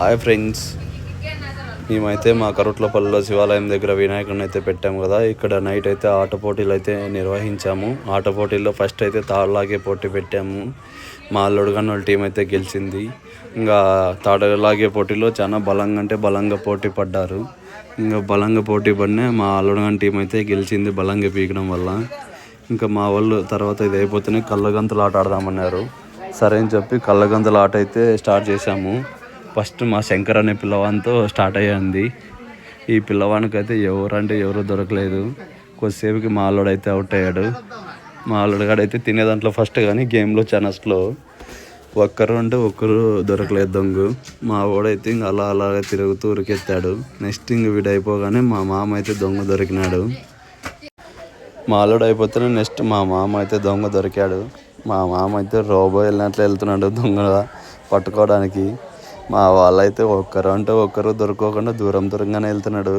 Hi friends, మేమైతే మా కరుట్లపల్లిలో శివాలయం దగ్గర వినాయకుడిని అయితే పెట్టాము కదా. ఇక్కడ నైట్ అయితే ఆట పోటీలు అయితే నిర్వహించాము. ఆట పోటీల్లో ఫస్ట్ అయితే తాడులాగే పోటీ పెట్టాము. మా అల్లుడుగాని వాళ్ళ టీం అయితే గెలిచింది. ఇంకా తాడులాగే పోటీలో చాలా బలంగా పోటీ పడ్డారు. ఇంకా బలంగా పోటీ పడినా మా అల్లుడుగాని టీం అయితే గెలిచింది బలంగా పీకడం వల్ల. ఇంకా మా వాళ్ళు తర్వాత ఇది అయిపోతేనే కళ్ళగంతులు ఆట ఆడదామన్నారు. సరే అని చెప్పి కళ్ళగంతుల ఆట అయితే స్టార్ట్ చేశాము. ఫస్ట్ మా శంకర్ అనే పిల్లవానితో స్టార్ట్ అయ్యింది. ఈ పిల్లవానికి అయితే ఎవరు దొరకలేదు. కొద్దిసేపుకి మా అల్లుడు అయితే అవుట్ అయ్యాడు. మా అల్లుడుగాడైతే తినే దాంట్లో ఫస్ట్ కానీ గేమ్లో చాలా స్లో. ఒక్కరు దొరకలేదు దొంగ. మా వాడైతే ఇంక అలాగే తిరుగుతూ ఉరికెత్తాడు. నెక్స్ట్ ఇంక వీడు అయిపోగానే మా మామ అయితే దొంగ దొరికినాడు. మా అల్లుడు అయిపోతేనే నెక్స్ట్ మా మామ అయితే దొంగ దొరికాడు. మా మామ అయితే రోబో వెళ్ళినట్లు వెళ్తున్నాడు దొంగగా పట్టుకోవడానికి. మా వాళ్ళైతే ఒక్కరు దొరకకుండా దూరంగానే వెళ్తున్నాడు.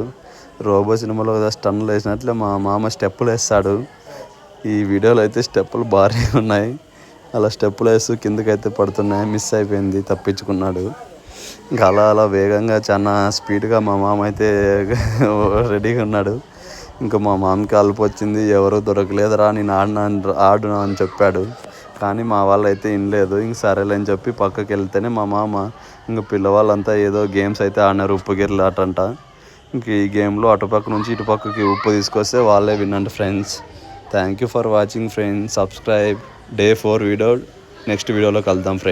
రోబో సినిమాలో స్టన్లు వేసినట్లే మా మామ స్టెప్పులు వేస్తాడు. ఈ వీడియోలో అయితే స్టెప్పులు భారీగా ఉన్నాయి. అలా స్టెప్పులు వేస్తూ కిందకైతే పడుతున్నాయి. మిస్ అయిపోయింది, తప్పించుకున్నాడు. ఇంకా అలా వేగంగా చాలా స్పీడ్గా మా మామ అయితే రెడీగా ఉన్నాడు. ఇంకా మా మామకి అలుపు వచ్చింది. ఎవరు దొరకలేదురా, నేను ఆడునా అని చెప్పాడు. కానీ మా వాళ్ళు అయితే వినలేదు. ఇంక సరేలే అని చెప్పి పక్కకి వెళ్తేనే మా మామ ఇంకా పిల్లవాళ్ళంతా ఏదో గేమ్స్ అయితే ఆడినారు. ఉప్పు గిర్రెలు ఆట అంట. ఇంక ఈ గేమ్లో అటుపక్క నుంచి ఇటుపక్కకి ఉప్పు తీసుకొస్తే వాళ్ళే వినండి friends. Thank you for watching friends. Subscribe. Day 4 video next వీడియోలో కలుద్దాం ఫ్రెండ్స్.